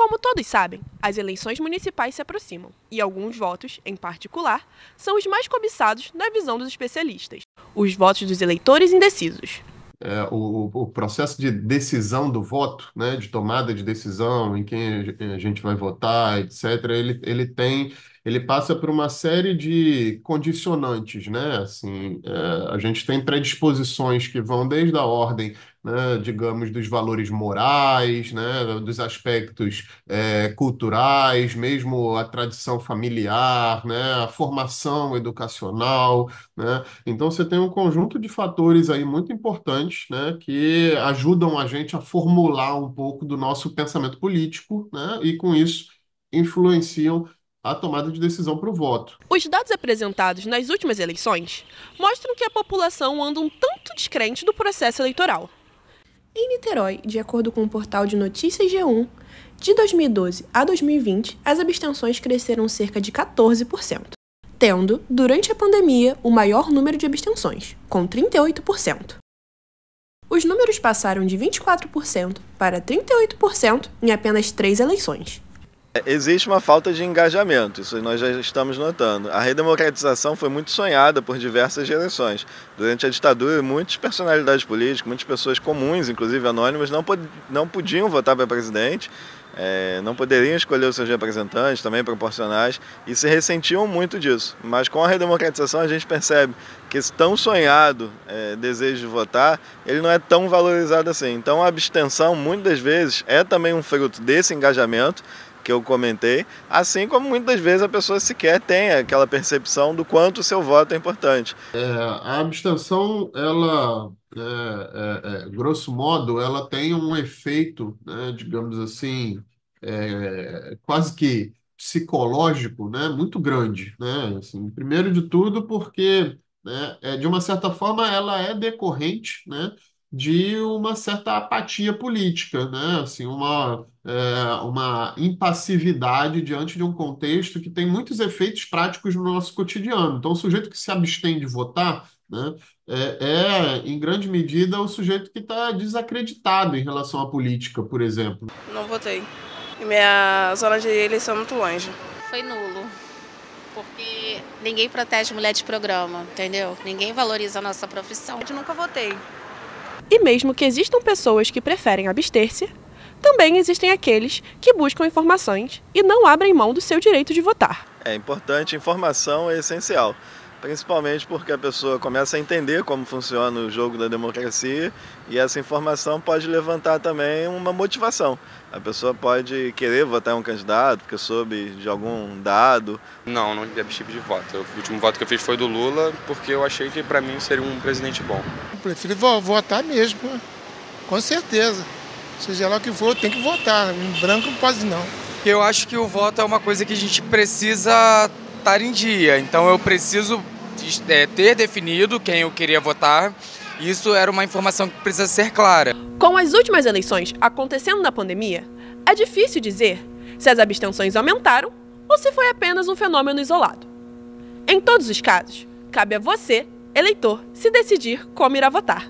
Como todos sabem, as eleições municipais se aproximam e alguns votos, em particular, são os mais cobiçados na visão dos especialistas: os votos dos eleitores indecisos. O processo de decisão do voto, né, de tomada de decisão, em quem a gente vai votar, etc., ele passa por uma série de condicionantes, né? Assim, a gente tem predisposições que vão desde a ordem, né, digamos, dos valores morais, né, dos aspectos culturais, mesmo a tradição familiar, né, a formação educacional, né? Então, você tem um conjunto de fatores aí muito importantes, né, que ajudam a gente a formular um pouco do nosso pensamento político, né, e com isso influenciam a tomada de decisão para o voto. Os dados apresentados nas últimas eleições mostram que a população anda um tanto descrente do processo eleitoral. Em Niterói, de acordo com o portal de notícias G1, de 2012 a 2020, as abstenções cresceram cerca de 14%. Tendo, durante a pandemia, o maior número de abstenções, com 38%. Os números passaram de 24% para 38% em apenas 3 eleições. Existe uma falta de engajamento, isso nós já estamos notando. A redemocratização foi muito sonhada por diversas gerações. Durante a ditadura, muitas personalidades políticas, muitas pessoas comuns, inclusive anônimas, não podiam votar para presidente, não poderiam escolher os seus representantes, também proporcionais, e se ressentiam muito disso. Mas com a redemocratização a gente percebe que esse tão sonhado desejo de votar, ele não é tão valorizado assim. Então a abstenção, muitas das vezes, é também um fruto desse engajamento que eu comentei, assim como muitas vezes a pessoa sequer tem aquela percepção do quanto o seu voto é importante. A abstenção, ela, grosso modo, ela tem um efeito, né, digamos assim, quase que psicológico, né, muito grande, né? Assim, primeiro de tudo porque, né, de uma certa forma, ela é decorrente, né, de uma certa apatia política, né? Assim, uma impassividade diante de um contexto que tem muitos efeitos práticos no nosso cotidiano. Então, o sujeito que se abstém de votar, né, em grande medida, o sujeito que está desacreditado em relação à política, por exemplo. Não votei. E minha zona de eleição é muito longe. Foi nulo, porque ninguém protege mulher de programa, entendeu? Ninguém valoriza a nossa profissão. Eu nunca votei. E mesmo que existam pessoas que preferem abster-se, também existem aqueles que buscam informações e não abrem mão do seu direito de votar. É importante, informação é essencial, principalmente porque a pessoa começa a entender como funciona o jogo da democracia e essa informação pode levantar também uma motivação. A pessoa pode querer votar em um candidato porque soube de algum dado. Não me abstive de voto. O último voto que eu fiz foi do Lula porque eu achei que para mim seria um presidente bom. Eu prefiro votar mesmo, com certeza. Seja lá o que for, tem que votar. Em branco não pode não. Eu acho que o voto é uma coisa que a gente precisa estar em dia. Então eu preciso ter definido quem eu queria votar. Isso era uma informação que precisa ser clara. Com as últimas eleições acontecendo na pandemia, é difícil dizer se as abstenções aumentaram ou se foi apenas um fenômeno isolado. Em todos os casos, cabe a você, eleitor, se decidir como irá votar.